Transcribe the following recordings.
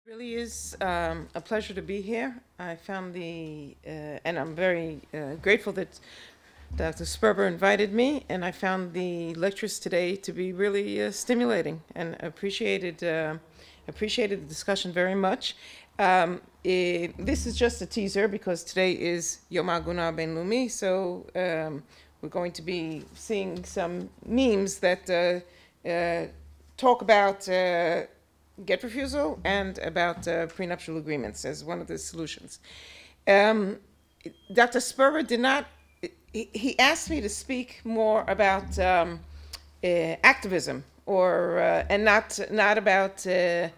Really is a pleasure to be here. I found and I'm very grateful that Dr. Sperber invited me, and I found the lectures today to be really stimulating, and appreciated the discussion very much. This is just a teaser because today is Yom Agunot Ben-Lumi, so we're going to be seeing some memes that talk about get refusal and about prenuptial agreements as one of the solutions. Dr. Sperber did not, he asked me to speak more about activism and not about, you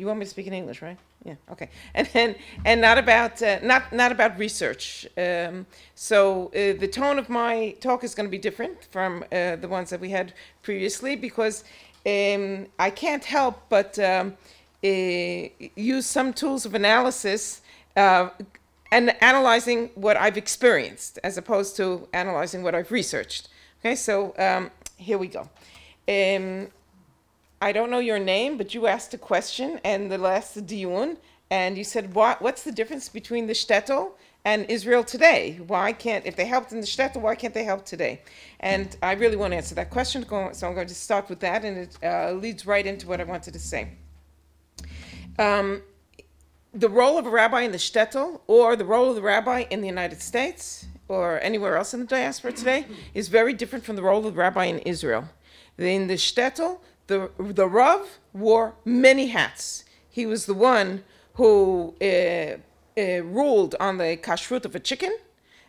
want me to speak in English, right? Yeah, okay. And not about research. So the tone of my talk is going to be different from the ones that we had previously, because I can't help but use some tools of analysis and analyzing what I've experienced as opposed to analyzing what I've researched. Okay, so here we go. I don't know your name, but you asked a question in the last diyun, and you said, what's the difference between the shtetl and Israel today? Why can't, if they helped in the shtetl, why can't they help today? And I really want to answer that question, so I'm going to start with that, and it leads right into what I wanted to say. The role of a rabbi in the shtetl, or the role of the rabbi in the United States, or anywhere else in the diaspora today, is very different from the role of the rabbi in Israel. In the shtetl, the Rav wore many hats. He was the one who ruled on the kashrut of a chicken,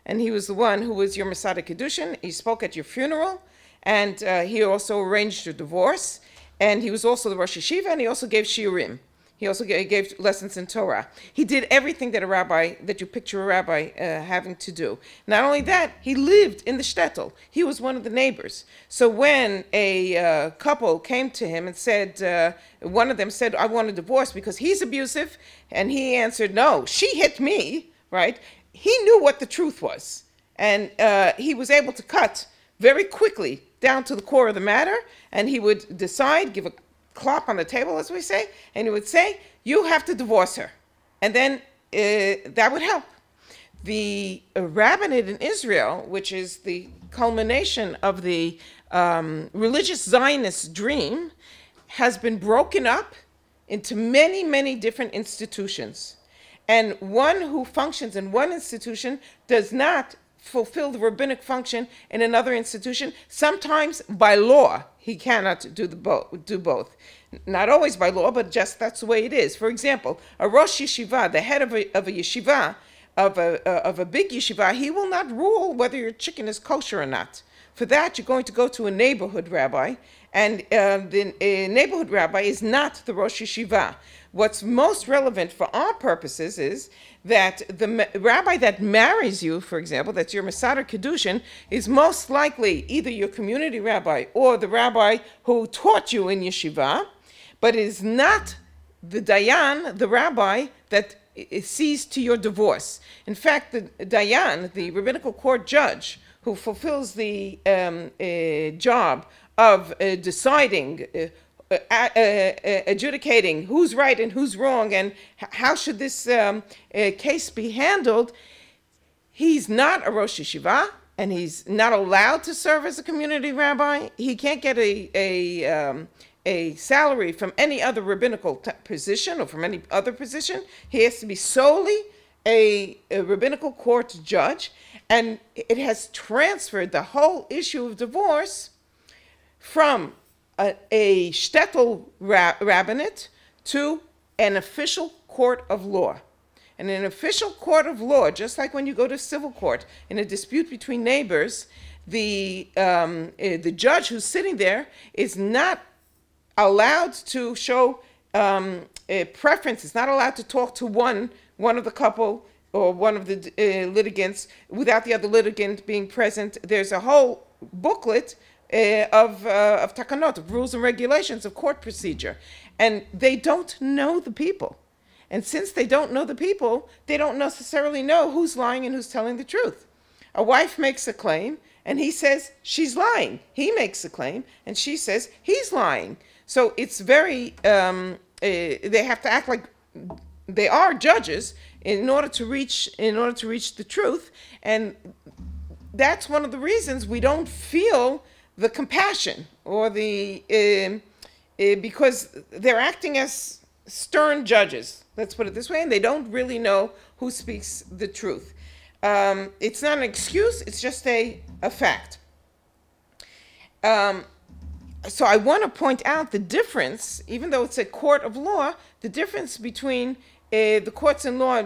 and he was the one who was your Masada Kedushin. He spoke at your funeral, and he also arranged your divorce, and he was also the Rosh Yeshiva, and he also gave shiurim. He also gave lessons in Torah. He did everything that that you picture a rabbi having to do. Not only that, he lived in the shtetl. He was one of the neighbors. So when a couple came to him and said, one of them said, I want a divorce because he's abusive, and he answered, no, she hit me, right? He knew what the truth was. And he was able to cut very quickly down to the core of the matter, and he would decide, give a clap on the table, as we say, and he would say, you have to divorce her. And then that would help. The rabbinate in Israel, which is the culmination of the religious Zionist dream, has been broken up into many, many different institutions. And one who functions in one institution does not fulfill the rabbinic function in another institution. Sometimes by law, he cannot do both. Not always by law, but just that's the way it is. For example, a Rosh Yeshiva, the head of a yeshiva, of a big yeshiva, he will not rule whether your chicken is kosher or not. For that, you're going to go to a neighborhood rabbi, and the neighborhood rabbi is not the Rosh Yeshiva. What's most relevant for our purposes is that the rabbi that marries you, for example, that's your Masada Kedushin, is most likely either your community rabbi or the rabbi who taught you in yeshiva, but is not the dayan, the rabbi that sees to your divorce. In fact, the dayan, the rabbinical court judge, who fulfills the job of deciding, adjudicating who's right and who's wrong and how should this case be handled, he's not a Rosh Yeshiva, and he's not allowed to serve as a community rabbi. He can't get a salary from any other rabbinical position or from any other position. He has to be solely a rabbinical court judge, and it has transferred the whole issue of divorce from a shtetl rabbinate to an official court of law. And in an official court of law, just like when you go to civil court in a dispute between neighbors, the judge who's sitting there is not allowed to show a preference. Is not allowed to talk to one of the couple or one of the litigants without the other litigant being present. There's a whole booklet of takanot, of rules and regulations of court procedure, and they don't know the people. And since they don't know the people, they don't necessarily know who's lying and who's telling the truth. A wife makes a claim, and he says she's lying. He makes a claim, and she says he's lying. So it's very, they have to act like they are judges in order to reach the truth, and that's one of the reasons we don't feel the compassion or the because they're acting as stern judges. Let's put it this way, and they don't really know who speaks the truth. It's not an excuse; it's just a fact. So I want to point out the difference, even though it's a court of law, the difference between the courts in law.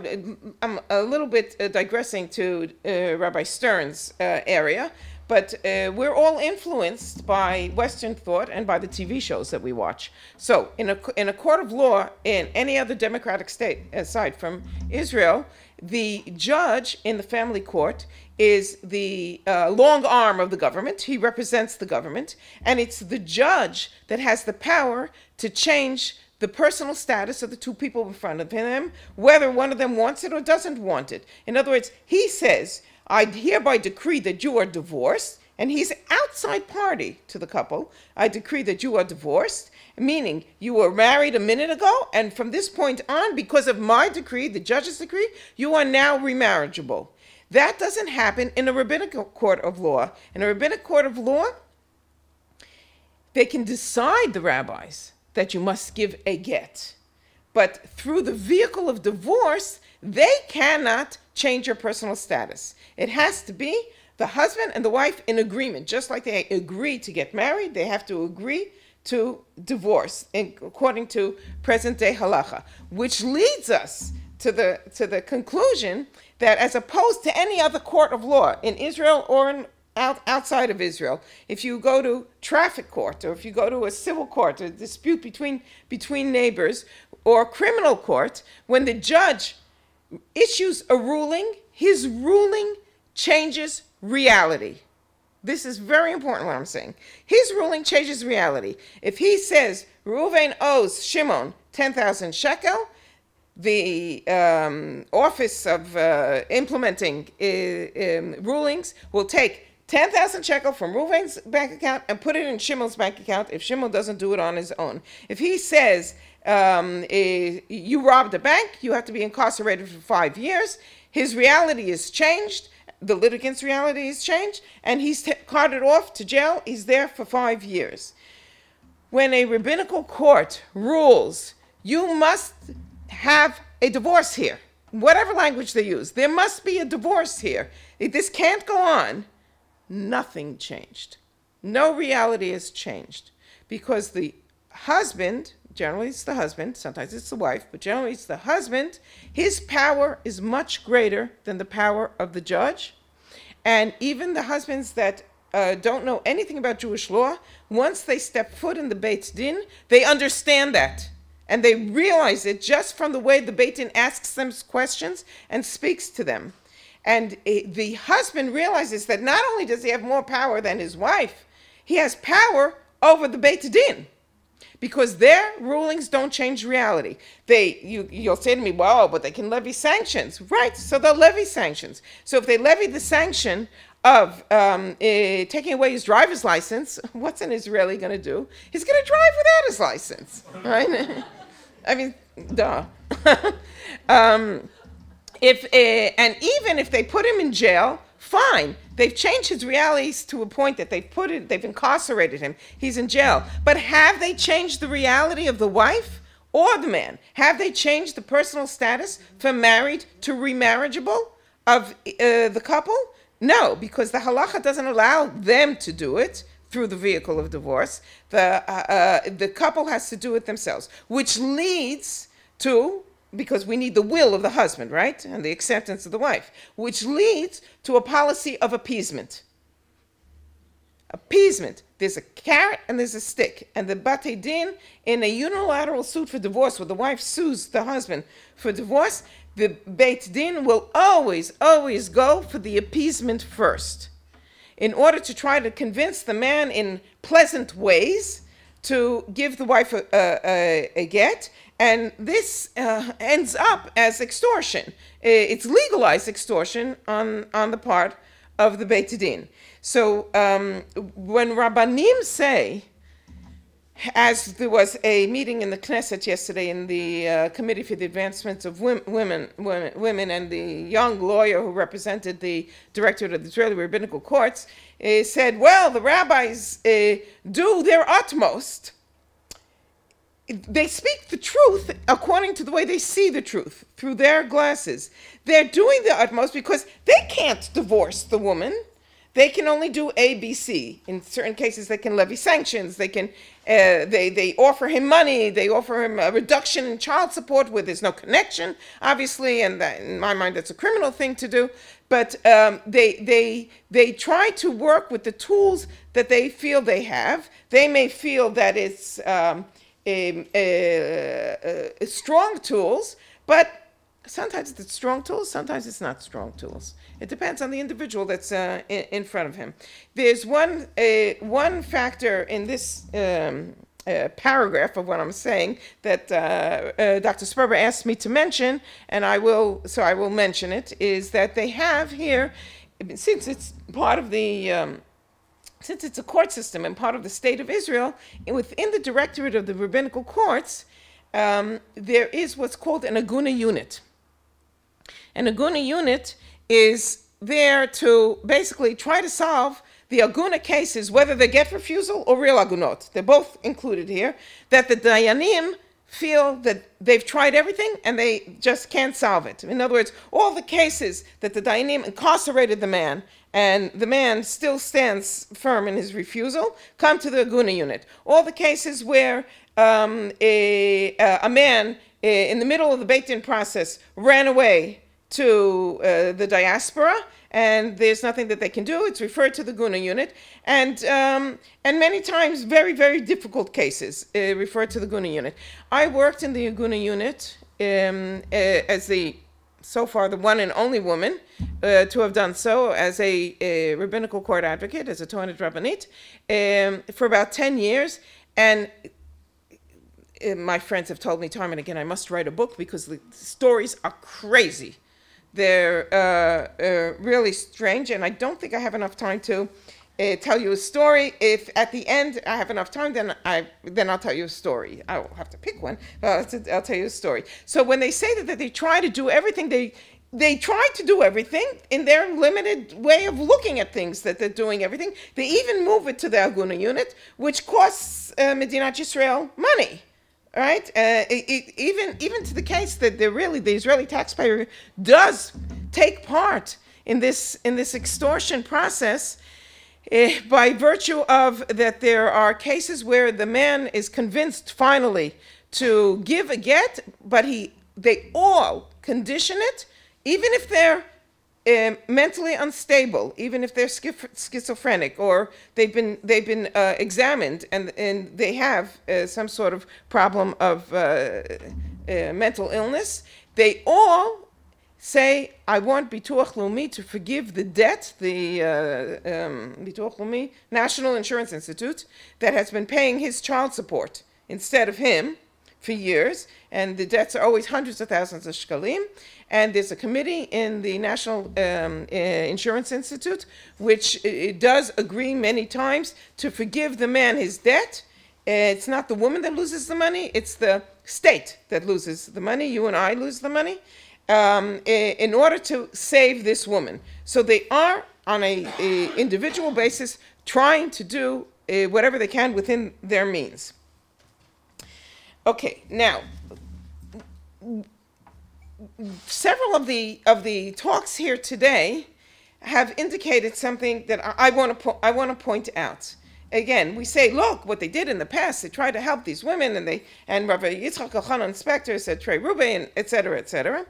I'm a little bit digressing to Rabbi Stern's area, but we're all influenced by Western thought and by the TV shows that we watch. So in a court of law in any other democratic state aside from Israel, the judge in the family court is the long arm of the government. He represents the government, and it's the judge that has the power to change the personal status of the two people in front of him, whether one of them wants it or doesn't want it. In other words, he says, I hereby decree that you are divorced, and he's outside party to the couple. I decree that you are divorced, meaning you were married a minute ago, and from this point on, because of my decree, the judge's decree, you are now remarriageable. That doesn't happen in a rabbinical court of law. In a rabbinic court of law, they can decide, the rabbis, that you must give a get. But through the vehicle of divorce, they cannot change your personal status. It has to be the husband and the wife in agreement. Just like they agree to get married, they have to agree to divorce, according to present-day halacha, which leads us to the conclusion that as opposed to any other court of law in Israel or outside of Israel, if you go to traffic court or if you go to a civil court, a dispute between neighbors, or criminal court, when the judge issues a ruling, his ruling changes reality. This is very important what I'm saying. His ruling changes reality. If he says Reuven owes Shimon 10,000 shekel, the Office of Implementing Rulings will take 10,000 shekel from Reuven's bank account and put it in Shimon's bank account if Shimon doesn't do it on his own. If he says you robbed a bank, you have to be incarcerated for 5 years, his reality is changed, the litigant's reality is changed, and he's carted off to jail. He's there for 5 years. When a rabbinical court rules, you must have a divorce here, whatever language they use, there must be a divorce here. If this can't go on, nothing changed. No reality has changed, because the husband, generally it's the husband, sometimes it's the wife, but generally it's the husband, his power is much greater than the power of the judge. And even the husbands that don't know anything about Jewish law, once they step foot in the Beit Din, they understand that. And they realize it just from the way the Beit Din asks them questions and speaks to them. And the husband realizes that not only does he have more power than his wife, he has power over the Beit Din, because their rulings don't change reality. You'll say to me, well, but they can levy sanctions. Right, so they'll levy sanctions. So if they levy the sanction of taking away his driver's license, what's an Israeli going to do? He's going to drive without his license, right? I mean, duh. And even if they put him in jail, fine. They've changed his realities to a point that they've incarcerated him. He's in jail. But have they changed the reality of the wife or the man? Have they changed the personal status from married to remarriageable of the couple? No, because the halacha doesn't allow them to do it through the vehicle of divorce. The couple has to do it themselves, which leads to, because we need the will of the husband, right? And the acceptance of the wife, which leads to a policy of appeasement. Appeasement. There's a carrot and there's a stick. And the Batei Din, in a unilateral suit for divorce, where the wife sues the husband for divorce, the Beit Din will always, always go for the appeasement first, in order to try to convince the man in pleasant ways to give the wife a get. And this ends up as extortion. It's legalized extortion on the part of the Beit Din. So when Rabbanim say, as there was a meeting in the Knesset yesterday in the Committee for the Advancement of Women and the young lawyer who represented the Directorate of the Israeli Rabbinical Courts said, well, the rabbis do their utmost. They speak the truth according to the way they see the truth, through their glasses. They're doing their utmost because they can't divorce the woman. They can only do A, B, C. In certain cases, they can levy sanctions. They can, they offer him money. They offer him a reduction in child support where there's no connection, obviously, and that, in my mind, that's a criminal thing to do. But they try to work with the tools that they feel they have. They may feel that it's strong tools, but sometimes it's strong tools, sometimes it's not strong tools. It depends on the individual that's in front of him. There's one factor in this paragraph of what I'm saying that Dr. Sperber asked me to mention, and I will mention it, is that they have here, since it's part of the since it's a court system and part of the state of Israel, within the Directorate of the Rabbinical Courts, there is what's called an Agunot Unit. An Agunot Unit is there to basically try to solve the Agunot cases, whether they get refusal or real Agunot. They're both included here, that the Dayanim feel that they've tried everything and they just can't solve it. In other words, all the cases that the Dayanim incarcerated the man and the man still stands firm in his refusal come to the Goona Unit. All the cases where a man in the middle of the Beit Din process ran away to the diaspora and there's nothing that they can do, it's referred to the Goona Unit, and many times very, very difficult cases referred to the Goona Unit. I worked in the Goona Unit as so far the one and only woman to have done so as a rabbinical court advocate, as a Toanet Rabbanit, for about 10 years. And my friends have told me time and again I must write a book because the stories are crazy. They're really strange, and I don't think I have enough time to tell you a story. If at the end I have enough time, then I'll tell you a story. I will have to pick one, but I'll tell you a story. So when they say that they try to do everything, they try to do everything in their limited way of looking at things, that they're doing everything. They even move it to the Agunot Unit, which costs Medinat Yisrael money. Right? Even to the case that the Israeli taxpayer does take part in this extortion process, by virtue of that there are cases where the man is convinced finally to give a get, but they all condition it, even if they're mentally unstable, even if they're schizophrenic or they've been examined and they have some sort of problem of mental illness, they all say, I want Bituach Leumi to forgive the debt, the Bituach Leumi, National Insurance Institute, that has been paying his child support instead of him for years, and the debts are always hundreds of thousands of shekalim. And there's a committee in the National Insurance Institute which does agree many times to forgive the man his debt. It's not the woman that loses the money, it's the state that loses the money. You and I lose the money in order to save this woman. So they are, on a individual basis, trying to do whatever they can within their means. Okay, now, several of the talks here today have indicated something that I want to point out. Again, we say, look, what they did in the past, they tried to help these women, and Rabbi Yitzchak Elchanan Spector said Trey Rubey, and et cetera, et cetera.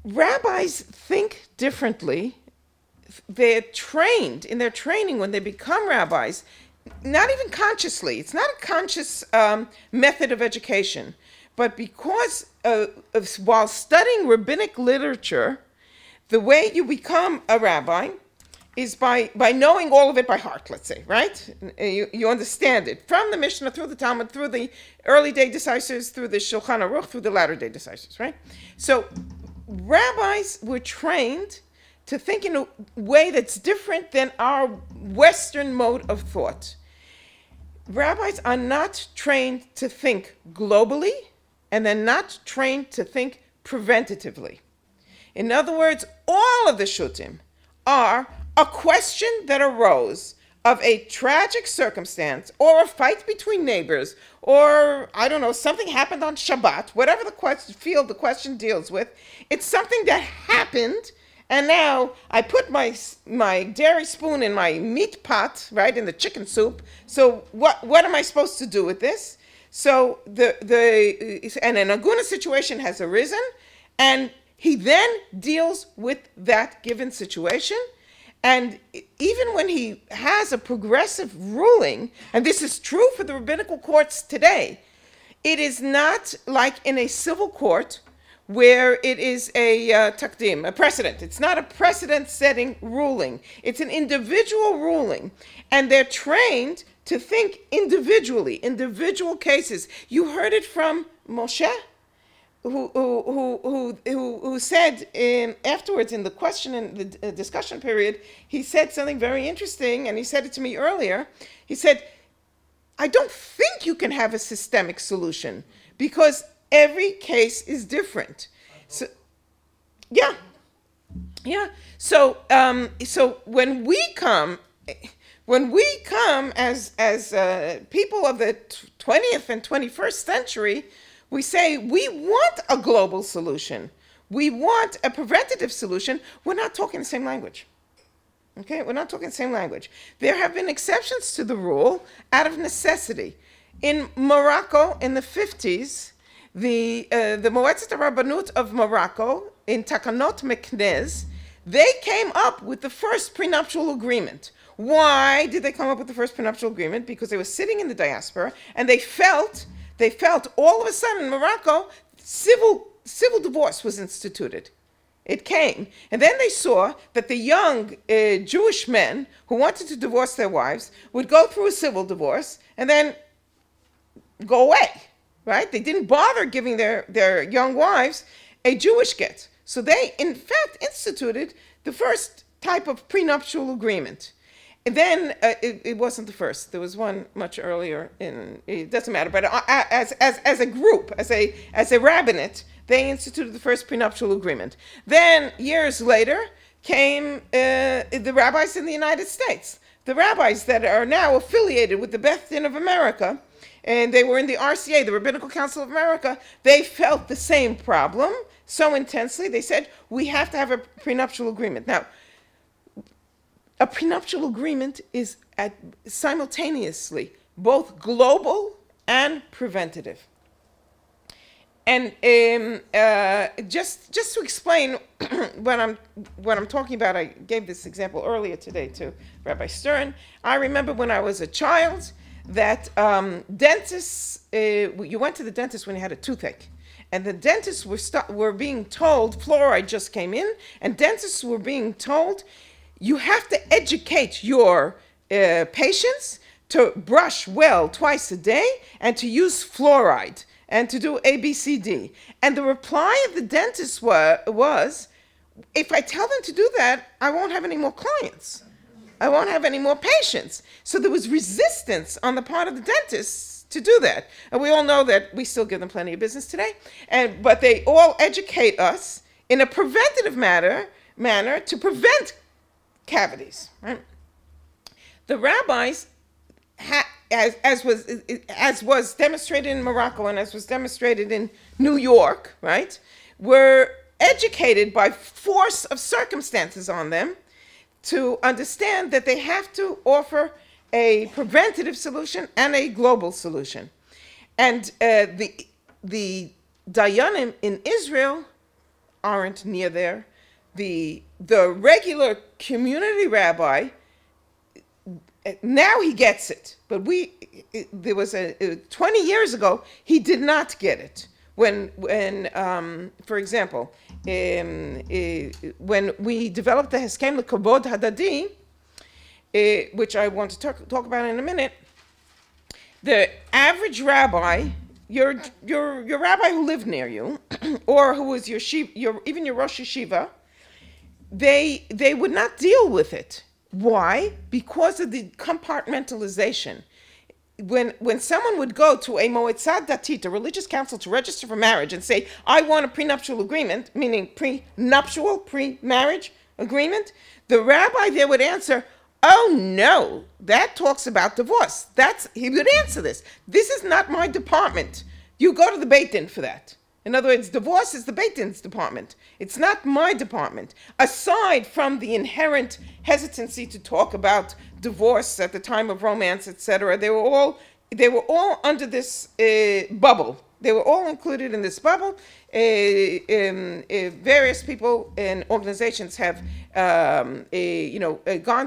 Rabbis think differently. They're trained in their training when they become rabbis, not even consciously. It's not a conscious method of education. But because while studying rabbinic literature, the way you become a rabbi is by knowing all of it by heart, let's say, right? You understand it from the Mishnah, through the Talmud, through the early day decisors, through the Shulchan Aruch, through the latter day decisors, right? So rabbis were trained to think in a way that's different than our Western mode of thought. rabbis are not trained to think globally, and they're not trained to think preventatively. In other words, all of the shutim are a question that arose of a tragic circumstance or a fight between neighbors, or I don't know, something happened on Shabbat, whatever the field the question deals with. It's something that happened, and now I put my dairy spoon in my meat pot, right, in the chicken soup. So what am I supposed to do with this? So and an Aguna situation has arisen, and he then deals with that given situation. And even when he has a progressive ruling, and this is true for the rabbinical courts today, it is not like in a civil court where it is a takdim, a precedent. It's not a precedent-setting ruling. It's an individual ruling. And they're trained to think individually, individual cases. You heard it from Moshe, who said afterwards in the question and the discussion period, he said something very interesting, and he said it to me earlier. He said, I don't think you can have a systemic solution because every case is different. So, yeah. So, so when we come as people of the 20th and 21st century, we say we want a global solution. We want a preventative solution. We're not talking the same language. Okay, we're not talking the same language. There have been exceptions to the rule out of necessity. In Morocco, in the 50s, the Moetzet Rabbanut of Morocco, in Takanot Meknez, they came up with the first prenuptial agreement. Why did they come up with the first prenuptial agreement? Because they were sitting in the diaspora, and they felt all of a sudden in Morocco, civil divorce was instituted. It came. And then they saw that the young Jewish men who wanted to divorce their wives would go through a civil divorce and then go away, right? They didn't bother giving their young wives a Jewish get. So they, in fact, instituted the first type of prenuptial agreement. And then it wasn't the first. There was one much earlier. It doesn't matter. But as a group, as a rabbinate, they instituted the first prenuptial agreement. Then years later came the rabbis in the United States, the rabbis that are now affiliated with the Beth Din of America, and they were in the RCA, the Rabbinical Council of America. They felt the same problem so intensely. They said we have to have a prenuptial agreement. Now, a prenuptial agreement is simultaneously both global and preventative. And just to explain what I'm talking about, I gave this example earlier today to Rabbi Stern. I remember when I was a child that dentists, you went to the dentist when you had a toothache. And the dentists were being told, fluoride just came in, and dentists were being told, you have to educate your patients to brush well twice a day and to use fluoride and to do ABCD. And the reply of the dentist was, if I tell them to do that, I won't have any more clients. I won't have any more patients. So there was resistance on the part of the dentists to do that. And we all know that we still give them plenty of business today. But they all educate us in a preventative manner to prevent cavities, right? The rabbis, as was demonstrated in Morocco and as was demonstrated in New York, right, were educated by force of circumstances on them to understand that they have to offer a preventative solution and a global solution. And the Dayanim in Israel aren't near there. The regular community rabbi, now he gets it. But there was 20 years ago, he did not get it. When for example, when we developed the Heskem L'Kavod Hadadi, which I want to talk about in a minute, the average rabbi, your rabbi who lived near you, or who was even your Rosh Yeshiva, they would not deal with it. Why? Because of the compartmentalization. when someone would go to a moetzat datit, a religious council, to register for marriage and say, I want a prenuptial agreement, meaning prenuptial, pre-marriage agreement, the rabbi there would answer, oh no, that talks about divorce. He would answer this. This is not my department. You go to the Beit Din for that. In other words, divorce is the Beit Din's department. It's not my department. Aside from the inherent hesitancy to talk about divorce at the time of romance, etc., they were all under this bubble. They were all included in this bubble. Various people and organizations have, gone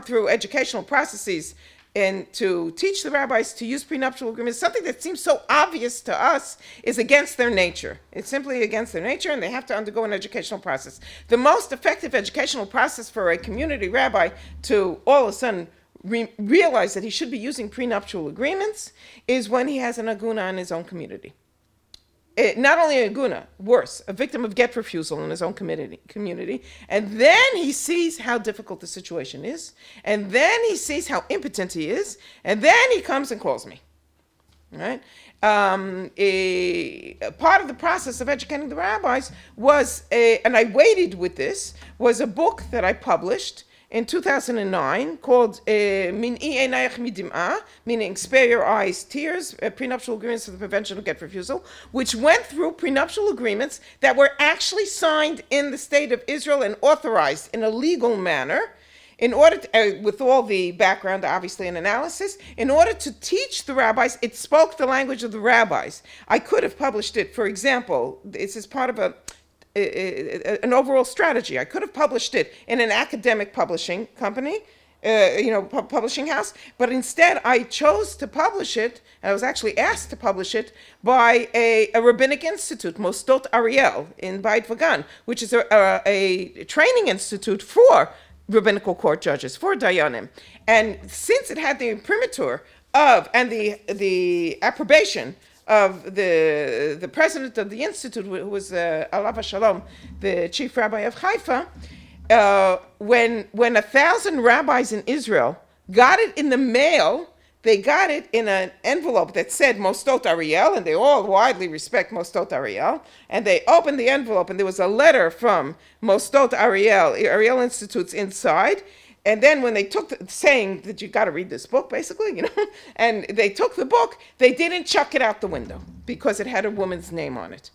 through educational processes and to teach the rabbis to use prenuptial agreements. Something that seems so obvious to us is against their nature. It's simply against their nature, and they have to undergo an educational process. The most effective educational process for a community rabbi to all of a sudden realize that he should be using prenuptial agreements is when he has an Agunot in his own community. Not only a Goona, worse, a victim of get refusal in his own community, and then he sees how difficult the situation is, and then he sees how impotent he is, and then he comes and calls me. Right? A part of the process of educating the rabbis was, and I waited with this, was a book that I published in 2009 called meaning Spare Your Eyes Tears, Prenuptial Agreements for the Prevention of Get Refusal, which went through prenuptial agreements that were actually signed in the state of Israel and authorized in a legal manner in order to, with all the background, obviously, and analysis, in order to teach the rabbis. It spoke the language of the rabbis. I could have published it, for example, this is part of an overall strategy. I could have published it in an academic publishing company, publishing house, but instead I chose to publish it, and I was actually asked to publish it by a rabbinic institute, Mosdot Ariel in Beit Vagan, which is a training institute for rabbinical court judges, for dayanim. And since it had the imprimatur of, and the approbation of the president of the institute, who was Alav Shalom, the chief rabbi of Haifa, when 1,000 rabbis in Israel got it in the mail, they got it in an envelope that said Mosdot Ariel, and they all widely respect Mosdot Ariel, and they opened the envelope, and there was a letter from Mosdot Ariel Institutes inside. And then when they took saying that you got to read this book, basically, and they took the book, they didn't chuck it out the window because it had a woman's name on it,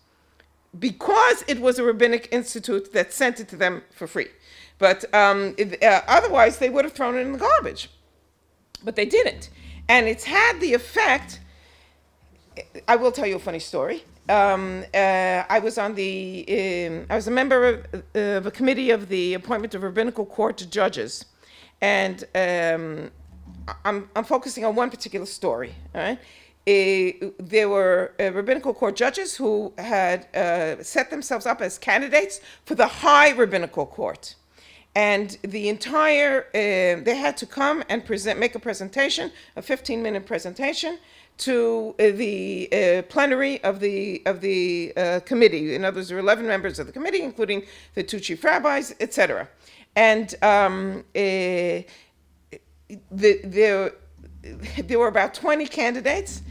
because it was a rabbinic institute that sent it to them for free. But otherwise, they would have thrown it in the garbage. But they didn't, and it's had the effect. I will tell you a funny story. I was on I was a member of a committee of the appointment of rabbinical court judges. And I'm focusing on one particular story. All right? There were rabbinical court judges who had set themselves up as candidates for the high rabbinical court. And the entire, they had to come and make a presentation, a 15-minute presentation, to the plenary of the committee. In other words, there were 11 members of the committee, including the two chief rabbis, etc. And there were about 20 candidates.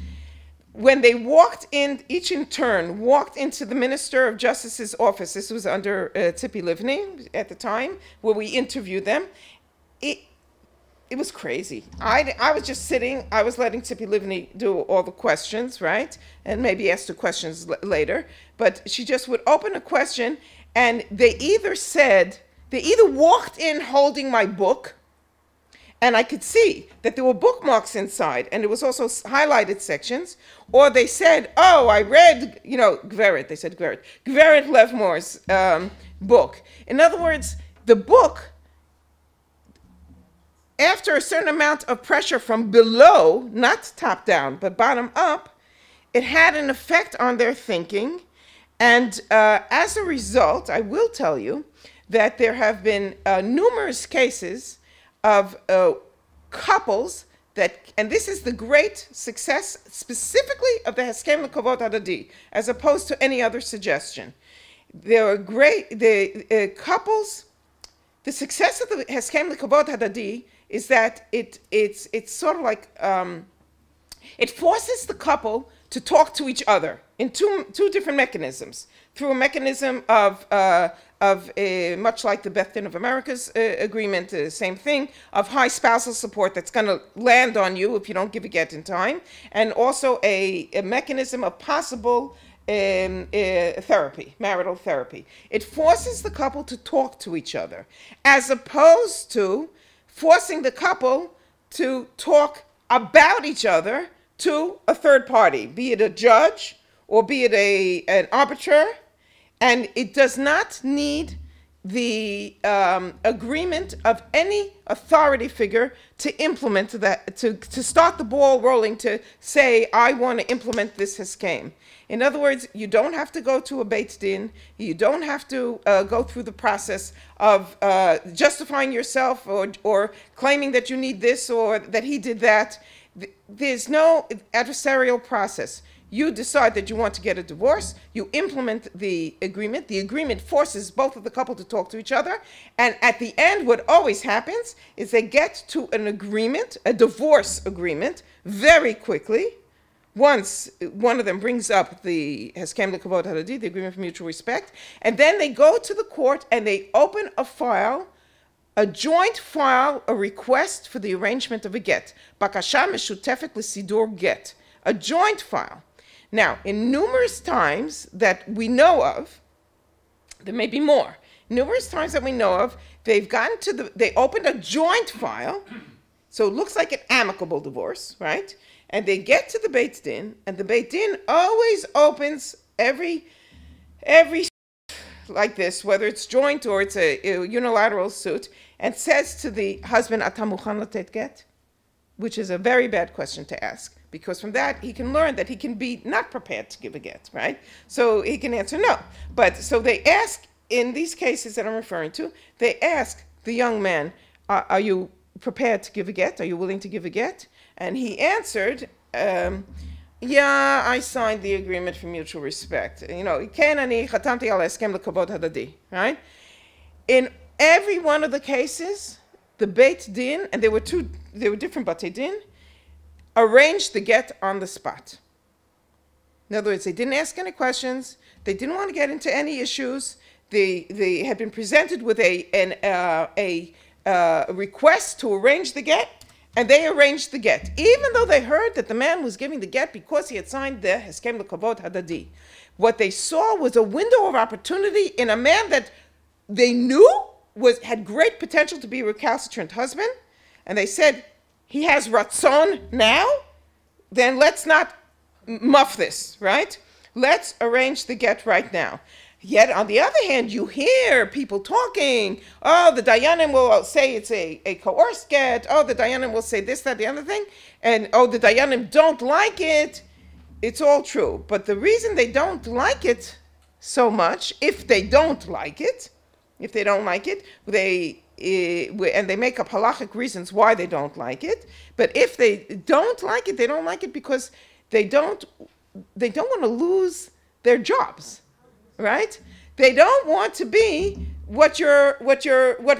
When they walked in, each in turn walked into the Minister of Justice's office. This was under Tzipi Livni at the time, where we interviewed them. It was crazy. I was just sitting. I was letting Tzipi Livni do all the questions, right? And maybe ask the questions later. But she just would open a question, and they either walked in holding my book, and I could see that there were bookmarks inside, and there was also highlighted sections, or they said, oh, I read, Gveret, they said Gveret Levmore's book. In other words, the book, after a certain amount of pressure from below, not top down, but bottom up, it had an effect on their thinking. And as a result, I will tell you that there have been numerous cases of couples that, and this is the great success specifically of the Heskem L'Kavod Hadadi, as opposed to any other suggestion. There are couples, the success of the Heskem L'Kavod Hadadi is that it's sort of like It forces the couple to talk to each other in two different mechanisms. Through a mechanism of much like the Beth Din of America's agreement, same thing, of high spousal support that's going to land on you if you don't give a get in time, and also a mechanism of possible therapy, marital therapy. It forces the couple to talk to each other, as opposed to forcing the couple to talk about each other to a third party, be it a judge or be it an arbiter. And it does not need the agreement of any authority figure to implement that, to start the ball rolling, to say, I want to implement this Heskem. In other words, you don't have to go to a Beit Din. You don't have to go through the process of justifying yourself or claiming that you need this or that he did that. There's no adversarial process. You decide that you want to get a divorce. You implement the agreement. The agreement forces both of the couple to talk to each other. And at the end, what always happens is they get to an agreement, a divorce agreement, very quickly. Once one of them brings up the Heskem L'Kavod Hadadi, the agreement for mutual respect, and then they go to the court and they open a file, a joint file, a request for the arrangement of a get. Bakasha Meshutefet L'Sidur Get. A joint file. Now, in numerous times that we know of, there may be more, numerous times that we know of, they've gotten to they opened a joint file, so it looks like an amicable divorce, right? And they get to the Beit Din, and the Beit Din always opens every like this, whether it's joint or it's a unilateral suit, and says to the husband, "Ata mukhan latet get?" Which is a very bad question to ask, because from that he can learn that he can be not prepared to give a get, right? So he can answer no. But so they ask, in these cases that I'm referring to, they ask the young man, are you prepared to give a get? Are you willing to give a get? And he answered, yeah, I signed the agreement for mutual respect. You know, right? In every one of the cases, the Beit Din, and there were different Batei Din, arranged the get on the spot. In other words, they didn't ask any questions. They didn't want to get into any issues. They had been presented with a request to arrange the get, and they arranged the get, even though they heard that the man was giving the get because he had signed the Heskem L'Kavod Hadadi. What they saw was a window of opportunity in a man that they knew had great potential to be a recalcitrant husband, and they said, he has ratzon now, then let's not muff this, right? Let's arrange the get right now. Yet, on the other hand, you hear people talking, oh, the Dayanim will say it's a coerced get, oh, the Dayanim will say this, that, the other thing, and oh, the Dayanim don't like it. It's all true. But the reason they don't like it so much, if they don't like it, and they make up halachic reasons why they don't like it, but if they don't like it, they don't like it because they don't want to lose their jobs. Right? They don't want to be what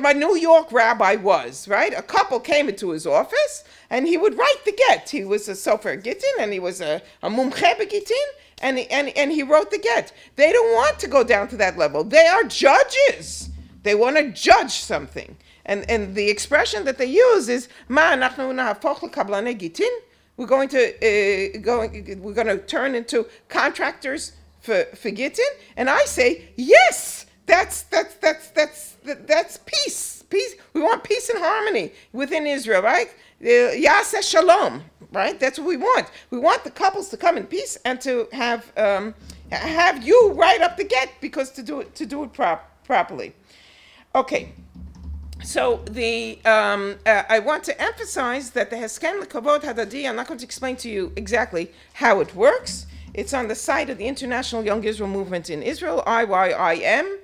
my New York rabbi was, right? A couple came into his office and he would write the get. He was a sofer gittin and he was a mumche begittin and he wrote the get. They don't want to go down to that level. They are judges. They want to judge something. And the expression that they use is ma anachnu nahafoch lekablane gittin. We're going to turn into contractors for gittin, and I say yes. That's peace. Peace. We want peace and harmony within Israel, right? Yaseh shalom, right? That's what we want. We want the couples to come in peace and to have you write up the get because to do it properly. Okay. So I want to emphasize that the Heskem L'Kavod Hadadi, I'm not going to explain to you exactly how it works. It's on the site of the International Young Israel Movement in Israel, iyim.org.il,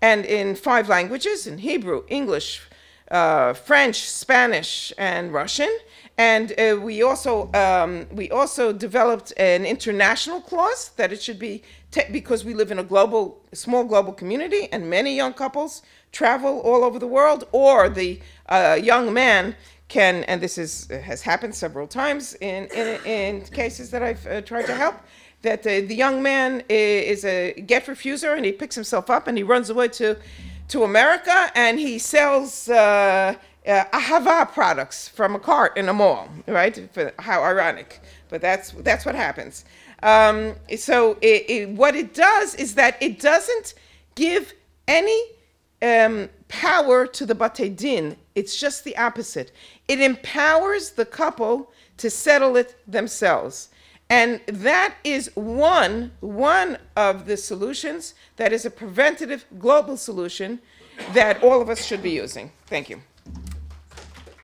and in 5 languages, in Hebrew, English, French, Spanish, and Russian. And we also developed an international clause that it should be, because we live in a small global community, and many young couples travel all over the world, or the young man can, and this has happened several times in cases that I've tried to help, that the young man is a get refuser, and he picks himself up and he runs away to America, and he sells ahava products from a cart in a mall, right? How ironic, but that's what happens. So what it does is that it doesn't give any power to the Batei Din. It's just the opposite. It empowers the couple to settle it themselves. And that is one of the solutions that is a preventative global solution that all of us should be using. Thank you.